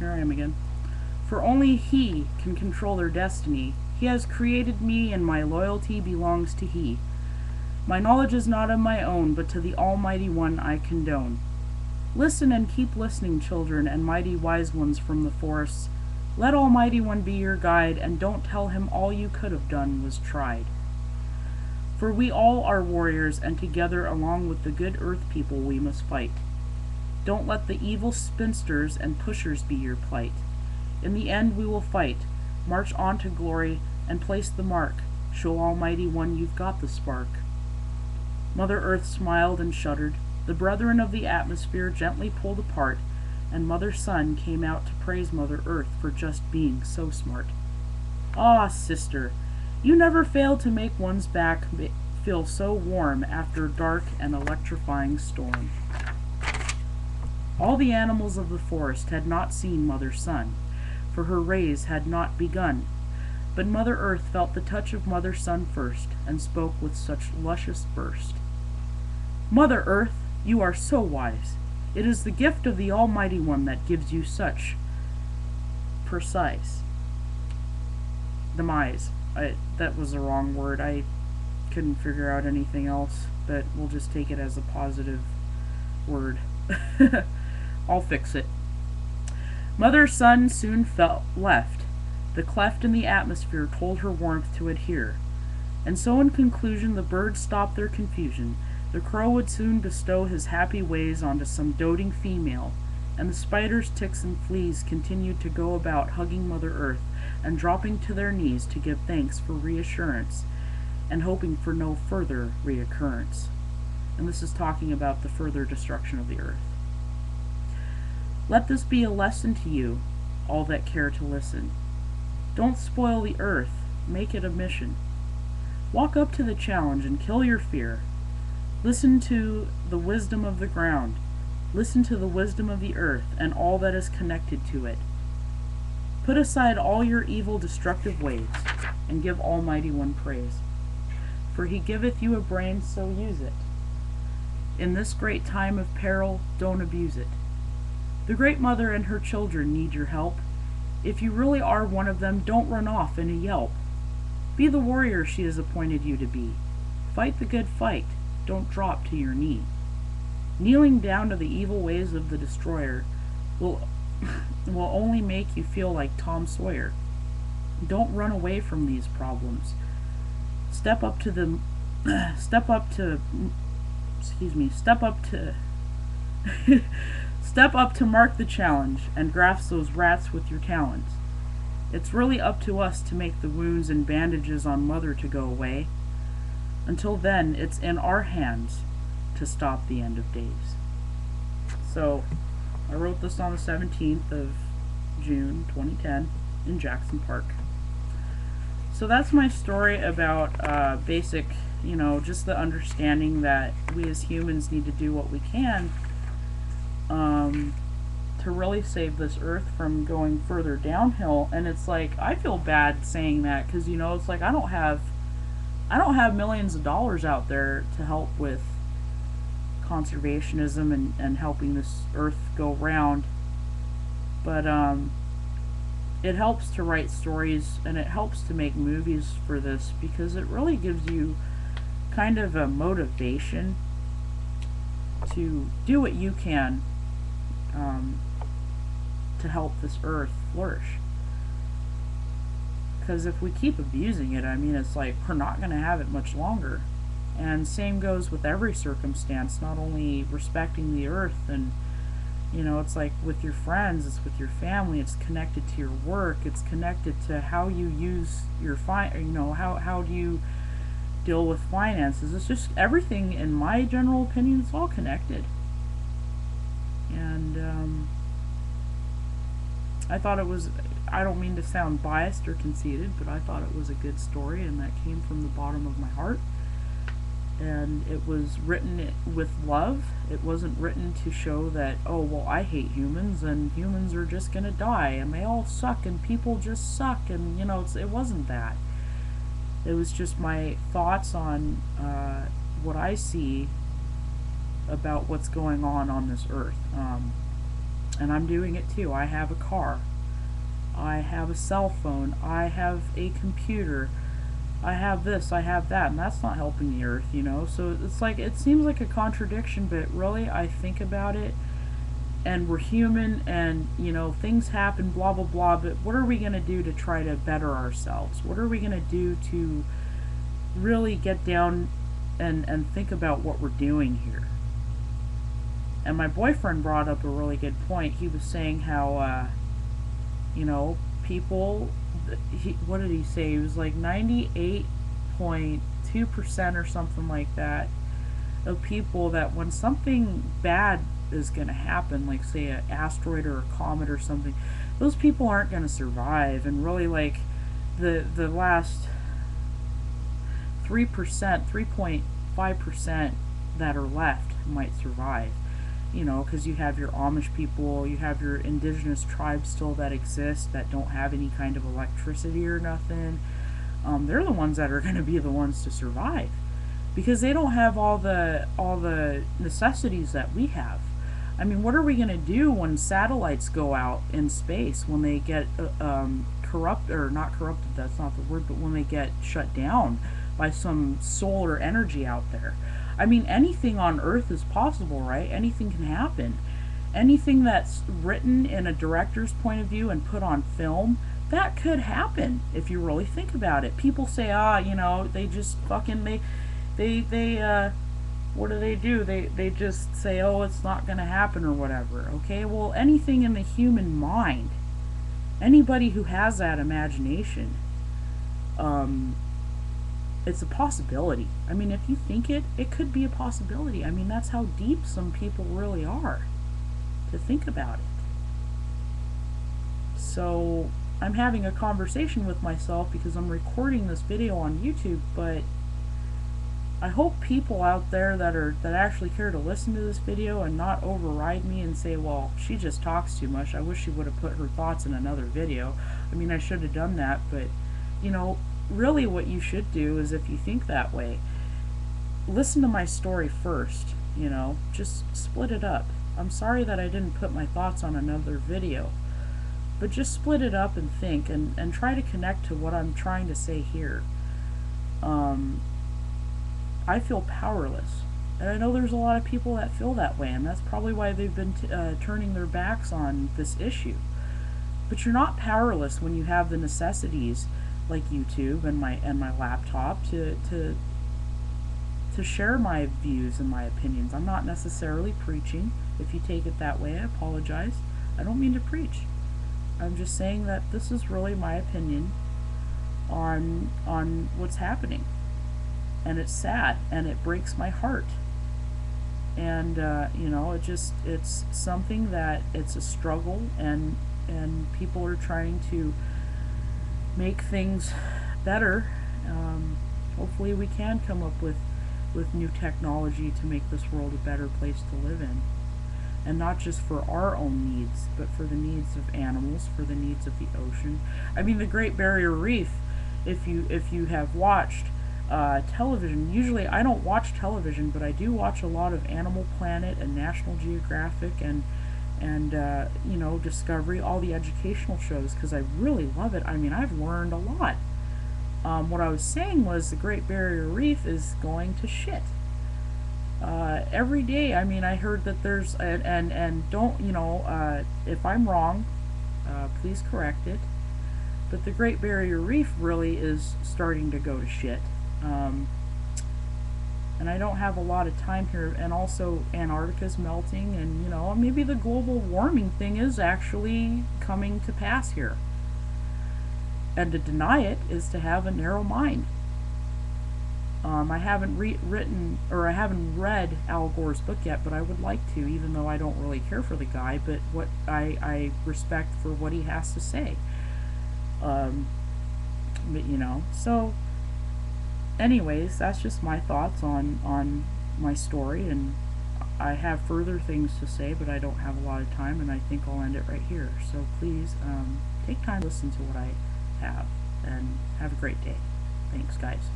Here I am again. For only He can control their destiny. He has created me, and my loyalty belongs to He. My knowledge is not of my own, but to the Almighty One I condone. Listen and keep listening, children, and mighty wise ones from the forests. Let Almighty One be your guide, and don't tell him all you could have done was tried. For we all are warriors, and together along with the good earth people we must fight. Don't let the evil spinsters and pushers be your plight. In the end we will fight, march on to glory, and place the mark. Show Almighty One you've got the spark. Mother Earth smiled and shuddered. The brethren of the atmosphere gently pulled apart, and Mother Sun came out to praise Mother Earth for just being so smart. Ah, sister, you never failed to make one's back feel so warm after a dark and electrifying storm. All the animals of the forest had not seen Mother Sun, for her rays had not begun. But Mother Earth felt the touch of Mother Sun first, and spoke with such luscious burst. Mother Earth, you are so wise. It is the gift of the Almighty One that gives you such precise demise. That was the wrong word. I couldn't figure out anything else, but we'll just take it as a positive word. I'll fix it. Mother Sun soon left. The cleft in the atmosphere told her warmth to adhere. And so in conclusion the birds stopped their confusion. The crow would soon bestow his happy ways onto some doting female, and the spiders, ticks, and fleas continued to go about hugging Mother Earth and dropping to their knees to give thanks for reassurance and hoping for no further reoccurrence. And this is talking about the further destruction of the earth. Let this be a lesson to you, all that care to listen. Don't spoil the earth, make it a mission. Walk up to the challenge and kill your fear. Listen to the wisdom of the ground. Listen to the wisdom of the earth and all that is connected to it. Put aside all your evil, destructive ways, and give Almighty One praise. For He giveth you a brain, so use it. In this great time of peril, don't abuse it. The Great Mother and her children need your help. If you really are one of them, don't run off in a yelp. Be the warrior she has appointed you to be. Fight the good fight. Don't drop to your knee. Kneeling down to the evil ways of the destroyer will only make you feel like Tom Sawyer. Don't run away from these problems. Step up to step up to mark the challenge and grasp those rats with your talons. It's really up to us to make the wounds and bandages on Mother to go away. Until then, it's in our hands to stop the end of days. So, I wrote this on the 17th of June 2010 in Jackson Park. So that's my story about basic, just the understanding that we as humans need to do what we can to really save this earth from going further downhill. And it's like, I feel bad saying that because, it's like I don't have millions of dollars out there to help with conservationism and helping this earth go round. But it helps to write stories and it helps to make movies for this because it really gives you kind of a motivation to do what you can to help this earth flourish. Because if we keep abusing it, it's like we're not going to have it much longer. And same goes with every circumstance, not only respecting the earth and, it's like with your friends, it's with your family, it's connected to your work, it's connected to how you use your how do you deal with finances. It's just everything, in my general opinion, it's all connected. And I thought it was, I don't mean to sound biased or conceited, but I thought it was a good story, and that came from the bottom of my heart. And it was written with love. It wasn't written to show that, oh, well, I hate humans, and humans are just gonna die, and they all suck, and people just suck, and, it wasn't that. It was just my thoughts on what I see about what's going on this earth. And I'm doing it too. I have a car. I have a cell phone. I have a computer. I have this, I have that, and that's not helping the earth, you know? So it's like, it seems like a contradiction, but really, I think about it, and we're human, and, you know, things happen, blah, blah, blah, but what are we going to do to try to better ourselves? What are we going to do to really get down and think about what we're doing here? And my boyfriend brought up a really good point. He was saying how, you know, people, what did he say? He was like 98.2% or something like that of people that when something bad is going to happen, like say an asteroid or a comet or something, those people aren't going to survive. And really, like the last 3%, 3.5% that are left might survive. You know, because you have your Amish people, you have your indigenous tribes still that exist that don't have any kind of electricity or nothing. They're the ones that are going to be the ones to survive because they don't have all the necessities that we have. I mean, what are we going to do when satellites go out in space, when they get corrupt, or not corrupted, that's not the word, but when they get shut down by some solar energy out there? I mean, anything on Earth is possible, right? Anything can happen. Anything that's written in a director's point of view and put on film, that could happen if you really think about it. People say, you know, they just fucking, what do? They just say, oh, it's not going to happen or whatever. Okay, well, anything in the human mind, anybody who has that imagination, it's a possibility. I mean, if you think it could be a possibility. I mean, that's how deep some people really are, to think about it. So I'm having a conversation with myself because I'm recording this video on YouTube, but I hope people out there that actually care to listen to this video and not override me and say, well, she just talks too much. I wish she would have put her thoughts in another video. I mean, I should have done that, but, you know, really what you should do is, if you think that way, listen to my story first, you know, just split it up. I'm sorry that I didn't put my thoughts on another video, but just split it up and think and try to connect to what I'm trying to say here. I feel powerless, and I know there's a lot of people that feel that way, and that's probably why they've been turning their backs on this issue. But you're not powerless when you have the necessities like YouTube and my laptop to share my views and my opinions. I'm not necessarily preaching. If you take it that way, I apologize. I don't mean to preach. I'm just saying that this is really my opinion on what's happening. And it's sad, and it breaks my heart. And you know, it's something that it's a struggle, and people are trying to make things better. Hopefully we can come up with new technology to make this world a better place to live in. And not just for our own needs, but for the needs of animals, for the needs of the ocean. I mean, the Great Barrier Reef, if you have watched television, usually I don't watch television, but I do watch a lot of Animal Planet and National Geographic and you know, Discovery, all the educational shows, because I really love it. I mean, I've learned a lot. What I was saying was the Great Barrier Reef is going to shit. Every day. I mean, I heard that there's, and don't, you know, if I'm wrong, please correct it, but the Great Barrier Reef really is starting to go to shit. And I don't have a lot of time here, and also Antarctica's melting, and, you know, maybe the global warming thing is actually coming to pass here. And to deny it is to have a narrow mind. I haven't I haven't read Al Gore's book yet, but I would like to, even though I don't really care for the guy, but what I respect for what he has to say. But, you know, so anyways, that's just my thoughts on my story, and I have further things to say, but I don't have a lot of time, and I think I'll end it right here. So please take time to listen to what I have, and have a great day. Thanks, guys.